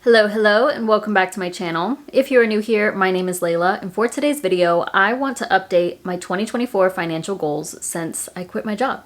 Hello, and welcome back to my channel. If you are new here, my name is Layla, and for today's video, I want to update my 2024 financial goals since I quit my job.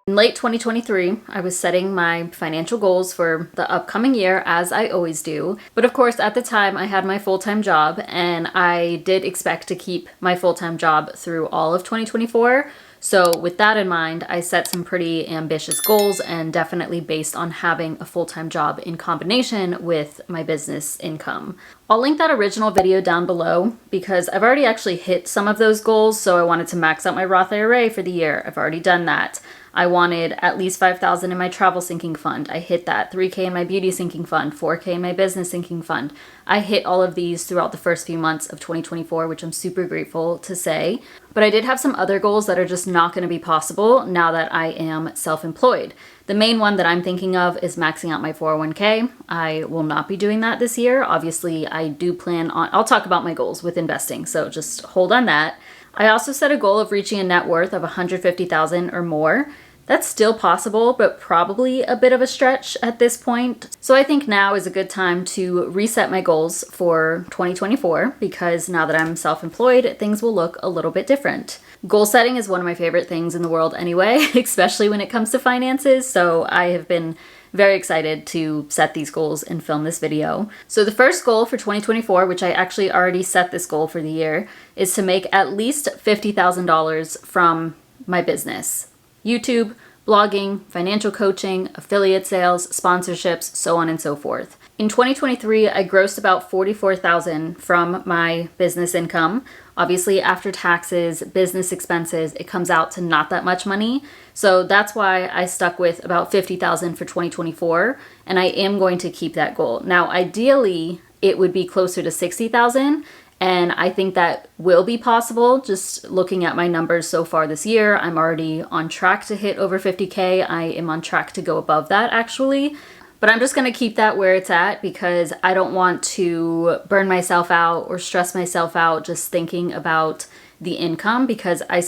In late 2023, I was setting my financial goals for the upcoming year, as I always do. But of course, at the time, I had my full-time job, and I did expect to keep my full-time job through all of 2024. So with that in mind, I set some pretty ambitious goals, and definitely based on having a full-time job in combination with my business income. I'll link that original video down below because I've already actually hit some of those goals. So I wanted to max out my Roth IRA for the year. I've already done that. I wanted at least $5,000 in my travel sinking fund. I hit that. $3,000 in my beauty sinking fund, $4,000 in my business sinking fund. I hit all of these throughout the first few months of 2024, which I'm super grateful to say. But I did have some other goals that are just not going to be possible now that I am self-employed. The main one that I'm thinking of is maxing out my 401k. I will not be doing that this year. Obviously, I do plan on, I'll talk about my goals with investing, so just hold on that. I also set a goal of reaching a net worth of $150,000 or more. That's still possible, but probably a bit of a stretch at this point. So I think now is a good time to reset my goals for 2024 because now that I'm self-employed, things will look a little bit different. Goal setting is one of my favorite things in the world anyway, especially when it comes to finances. So I have been very excited to set these goals and film this video. So the first goal for 2024, which I actually already set this goal for the year, is to make at least $50,000 from my business. YouTube, blogging, financial coaching, affiliate sales, sponsorships, so on and so forth. In 2023, I grossed about $44,000 from my business income. Obviously, after taxes, business expenses, it comes out to not that much money. So that's why I stuck with about $50,000 for 2024, and I am going to keep that goal. Now, ideally, it would be closer to $60,000. And I think that will be possible. Just looking at my numbers so far this year, I'm already on track to hit over 50K. I am on track to go above that actually. But I'm just going to keep that where it's at because I don't want to burn myself out or stress myself out just thinking about the income because I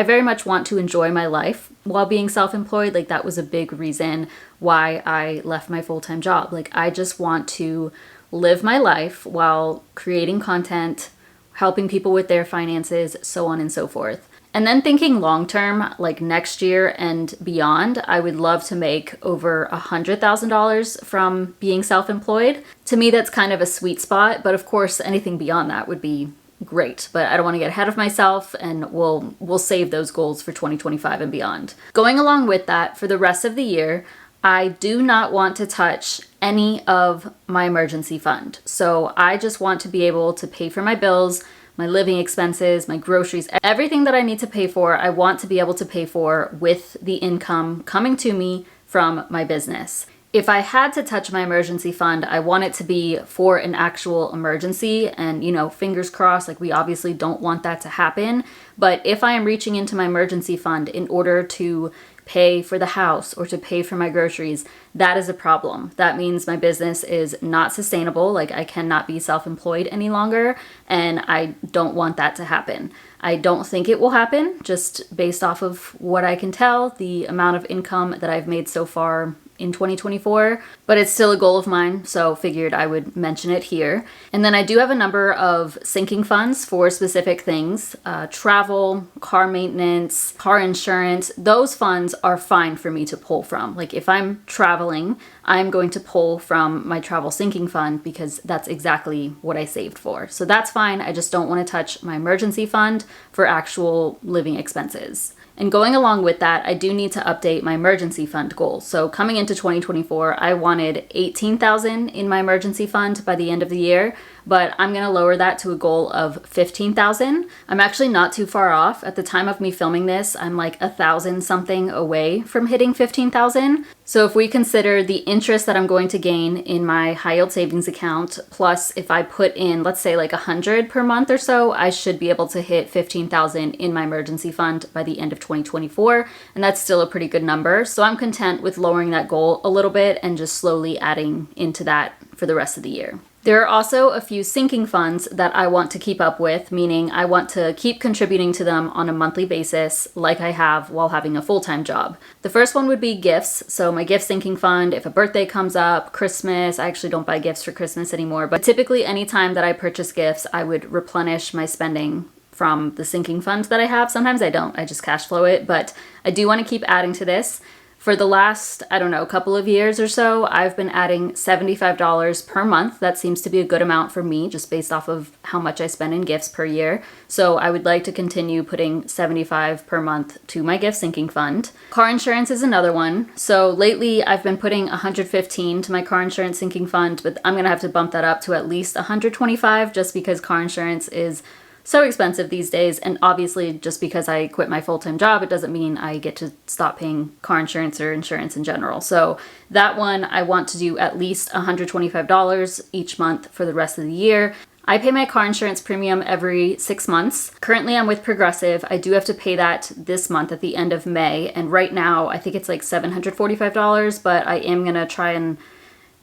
very much want to enjoy my life while being self-employed. Like that was a big reason why I left my full-time job. Like I just want to live my life while creating content, helping people with their finances, so on and so forth. And then thinking long term, like next year and beyond, I would love to make over $100,000 from being self-employed. To me, that's kind of a sweet spot, but of course, anything beyond that would be great, but I don't want to get ahead of myself, and we'll save those goals for 2025 and beyond. Going along with that, for the rest of the year, I do not want to touch any of my emergency fund. So I just want to be able to pay for my bills, my living expenses, my groceries, everything that I need to pay for, I want to be able to pay for with the income coming to me from my business. If I had to touch my emergency fund, I want it to be for an actual emergency and, fingers crossed, like we obviously don't want that to happen. But if I am reaching into my emergency fund in order to pay for the house or to pay for my groceries, that is a problem. That means my business is not sustainable. Like I cannot be self-employed any longer, and I don't want that to happen. I don't think it will happen just based off of what I can tell, the amount of income that I've made so far in 2024, but it's still a goal of mine, so figured I would mention it here. And then I do have a number of sinking funds for specific things, travel, car maintenance, car insurance. Those funds are fine for me to pull from. Like if I'm traveling, I'm going to pull from my travel sinking fund because that's exactly what I saved for. So that's fine. I just don't want to touch my emergency fund for actual living expenses. And going along with that, I do need to update my emergency fund goal. So coming into 2024, I wanted $18,000 in my emergency fund by the end of the year, but I'm going to lower that to a goal of $15,000. I'm actually not too far off. At the time of me filming this, I'm like 1,000 something away from hitting $15,000. So if we consider the interest that I'm going to gain in my high yield savings account, plus if I put in, let's say like 100 per month or so, I should be able to hit $15,000 in my emergency fund by the end of 2024. And that's still a pretty good number. So I'm content with lowering that goal a little bit and just slowly adding into that for the rest of the year. There are also a few sinking funds that I want to keep up with, meaning I want to keep contributing to them on a monthly basis like I have while having a full-time job. The first one would be gifts. So my gift sinking fund, if a birthday comes up, Christmas, I actually don't buy gifts for Christmas anymore, but typically anytime that I purchase gifts, I would replenish my spending from the sinking fund that I have. Sometimes I don't, I just cash flow it, but I do want to keep adding to this. For the last, I don't know, couple of years or so, I've been adding $75 per month. That seems to be a good amount for me, just based off of how much I spend in gifts per year. So I would like to continue putting $75 per month to my gift sinking fund. Car insurance is another one. So lately I've been putting $115 to my car insurance sinking fund, but I'm gonna have to bump that up to at least $125 just because car insurance is so expensive these days, and obviously just because I quit my full-time job, it doesn't mean I get to stop paying car insurance or insurance in general. So that one I want to do at least $125 each month for the rest of the year. I pay my car insurance premium every 6 months. Currently I'm with Progressive. I do have to pay that this month at the end of May, and right now I think it's like $745, but I am gonna try and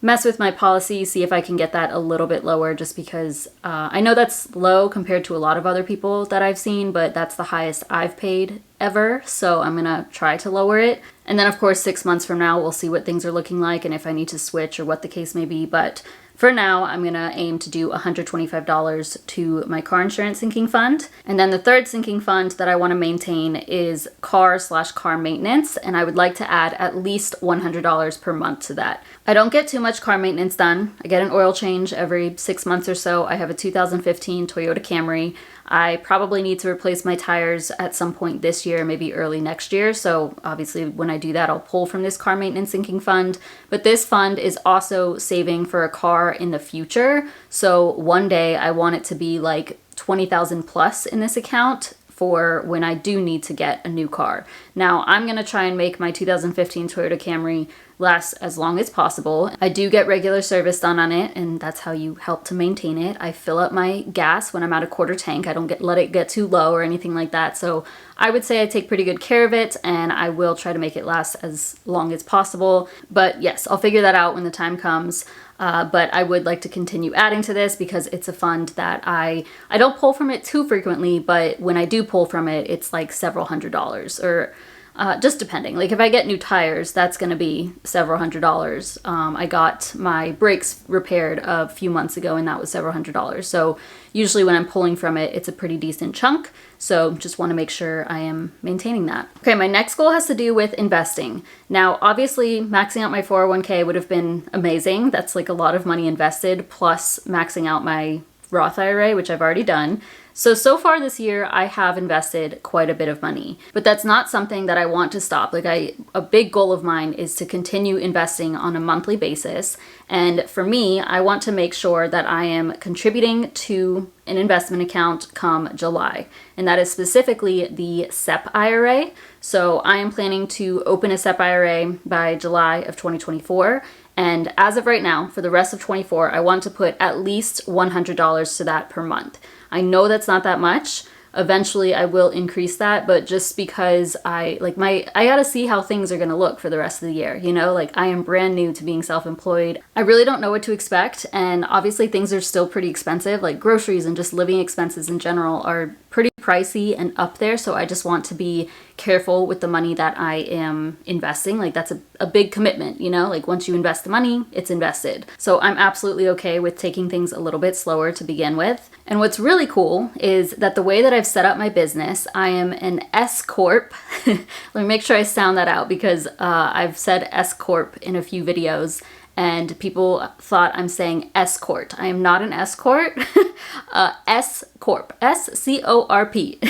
mess with my policy, see if I can get that a little bit lower, just because I know that's low compared to a lot of other people that I've seen, but that's the highest I've paid ever, so I'm gonna try to lower it. And then of course 6 months from now we'll see what things are looking like and if I need to switch or what the case may be, but for now, I'm gonna aim to do $125 to my car insurance sinking fund. And then the third sinking fund that I wanna maintain is car/car maintenance, and I would like to add at least $100 per month to that. I don't get too much car maintenance done. I get an oil change every 6 months or so. I have a 2015 Toyota Camry. I probably need to replace my tires at some point this year, maybe early next year. So obviously when I do that, I'll pull from this car maintenance sinking fund. But this fund is also saving for a car in the future. So one day I want it to be like 20,000 plus in this account for when I do need to get a new car. Now, I'm gonna try and make my 2015 Toyota Camry last as long as possible. I do get regular service done on it, and that's how you help to maintain it. I fill up my gas when I'm at a quarter tank. I don't let it get too low or anything like that. So I would say I take pretty good care of it, and I will try to make it last as long as possible. But yes, I'll figure that out when the time comes. But I would like to continue adding to this because it's a fund that I don't pull from it too frequently, but when I do pull from it, it's like several $100s, or just depending. Like if I get new tires, that's gonna be several $100s. I got my brakes repaired a few months ago and that was several $100s. So usually when I'm pulling from it, it's a pretty decent chunk. So just want to make sure I am maintaining that. Okay, my next goal has to do with investing. Now, obviously maxing out my 401k would have been amazing. That's like a lot of money invested, plus maxing out my Roth IRA, which I've already done. So far this year, I have invested quite a bit of money, but that's not something that I want to stop. Like a big goal of mine is to continue investing on a monthly basis. And for me, I want to make sure that I am contributing to an investment account come July. And that is specifically the SEP IRA. So I am planning to open a SEP IRA by July of 2024. And as of right now, for the rest of 24, I want to put at least $100 to that per month. I know that's not that much. Eventually I will increase that, but just because I gotta see how things are gonna look for the rest of the year, you know? Like I am brand new to being self-employed. I really don't know what to expect, and obviously things are still pretty expensive, like groceries and just living expenses in general are pretty pricey and up there, so I just want to be careful with the money that I am investing. Like that's a big commitment, you know? Like once you invest the money, it's invested. So I'm absolutely okay with taking things a little bit slower to begin with. And what's really cool is that the way that I've set up my business, I am an S Corp. Let me make sure I sound that out because I've said S Corp in a few videos and people thought I'm saying escort. I am not an escort. S Corp, S-C-O-R-P.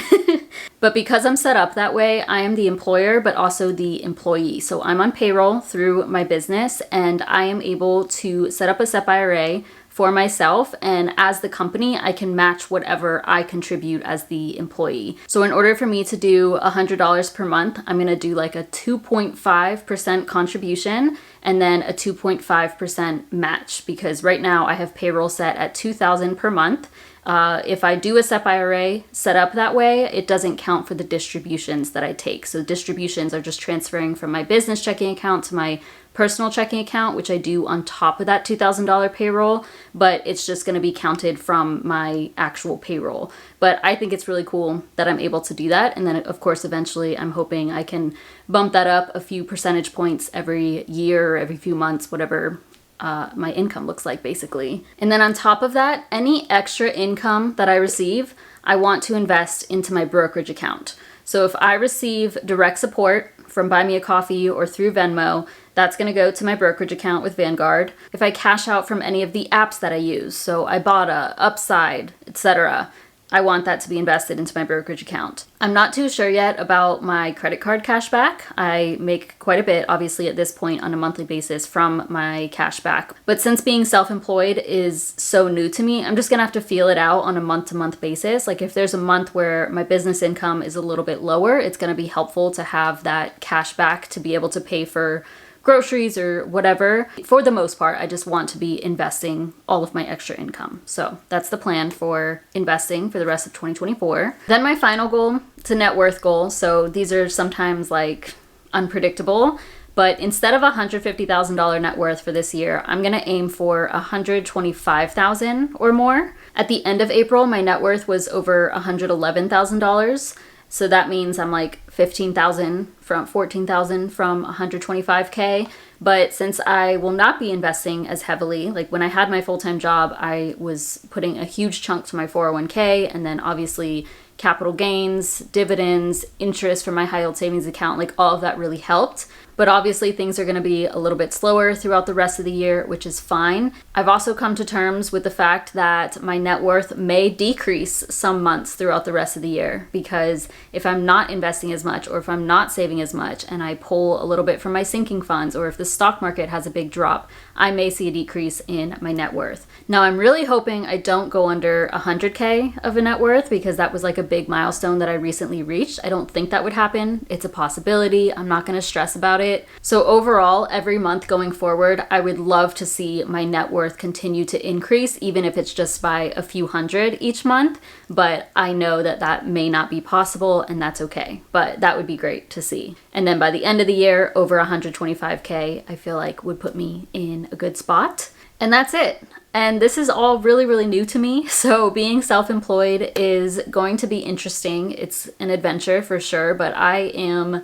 But because I'm set up that way, I am the employer, but also the employee. So I'm on payroll through my business and I am able to set up a SEP IRA for myself, and as the company, I can match whatever I contribute as the employee. So in order for me to do $100 per month, I'm gonna do like a 2.5% contribution and then a 2.5% match, because right now I have payroll set at $2,000 per month. If I do a SEP IRA set up that way, it doesn't count for the distributions that I take. So distributions are just transferring from my business checking account to my personal checking account, which I do on top of that $2,000 payroll, but it's just going to be counted from my actual payroll. But I think it's really cool that I'm able to do that. And then, of course, eventually I'm hoping I can bump that up a few percentage points every year, every few months, whatever my income looks like, basically. And then on top of that, any extra income that I receive, I want to invest into my brokerage account. So if I receive direct support from Buy Me a Coffee or through Venmo, that's going to go to my brokerage account with Vanguard. If I cash out from any of the apps that I use, so Ibotta, Upside, etc., I want that to be invested into my brokerage account. I'm not too sure yet about my credit card cashback. I make quite a bit, obviously, at this point on a monthly basis from my cashback. But since being self-employed is so new to me, I'm just gonna have to feel it out on a month-to-month basis. Like if there's a month where my business income is a little bit lower, it's gonna be helpful to have that cashback to be able to pay for groceries or whatever. For the most part, I just want to be investing all of my extra income. So that's the plan for investing for the rest of 2024. Then my final goal, it's a net worth goal. So these are sometimes like unpredictable, but instead of $150,000 net worth for this year, I'm gonna aim for $125,000 or more. At the end of April, my net worth was over $111,000. So that means I'm like 15,000 from 14,000 from 125K. But since I will not be investing as heavily, like when I had my full-time job, I was putting a huge chunk to my 401k, and then obviously capital gains, dividends, interest from my high yield savings account, like all of that really helped. But obviously things are going to be a little bit slower throughout the rest of the year, which is fine. I've also come to terms with the fact that my net worth may decrease some months throughout the rest of the year, because if I'm not investing as much or if I'm not saving as much and I pull a little bit from my sinking funds, or if the stock market has a big drop, I may see a decrease in my net worth. Now, I'm really hoping I don't go under 100K of a net worth, because that was like a big milestone that I recently reached. I don't think that would happen. It's a possibility. I'm not going to stress about it. So overall, every month going forward, I would love to see my net worth continue to increase, even if it's just by a few hundred each month. But I know that that may not be possible, and that's okay. But that would be great to see. And then by the end of the year, over 125K, I feel like would put me in a good spot. And that's it. And this is all really, really new to me. So being self-employed is going to be interesting. It's an adventure for sure, but I'm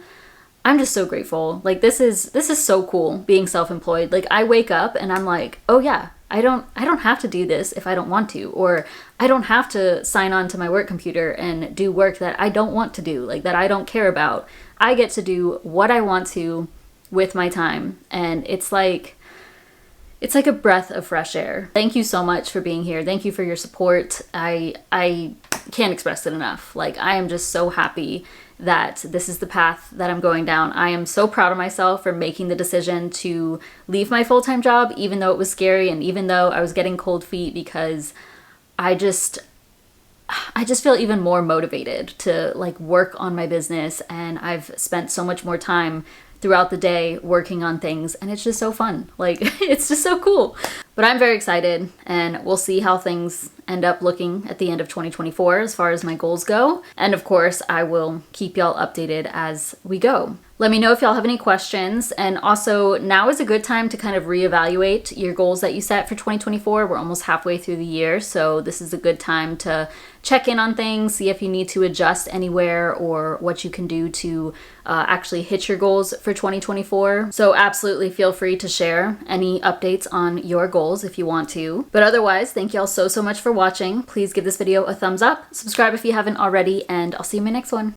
just so grateful. Like this is so cool being self-employed. Like I wake up and I'm like, oh yeah, I don't have to do this if I don't want to, or I don't have to sign on to my work computer and do work that I don't want to do, like that I don't care about. I get to do what I want to with my time, and it's like a breath of fresh air. Thank you so much for being here. Thank you for your support. I can't express it enough. Like I am just so happy that this is the path that I'm going down. I am so proud of myself for making the decision to leave my full-time job, even though it was scary and even though I was getting cold feet, because I just feel even more motivated to like work on my business, and I've spent so much more time throughout the day working on things, and it's just so fun. Like it's just so cool. But I'm very excited, and we'll see how things end up looking at the end of 2024 as far as my goals go. And of course, I will keep y'all updated as we go. Let me know if y'all have any questions. And also, now is a good time to kind of reevaluate your goals that you set for 2024. We're almost halfway through the year, so this is a good time to check in on things, see if you need to adjust anywhere or what you can do to actually hit your goals for 2024. So absolutely feel free to share any updates on your goals if you want to. But otherwise, thank y'all so much for watching. Please give this video a thumbs up, subscribe if you haven't already, and I'll see you in my next one.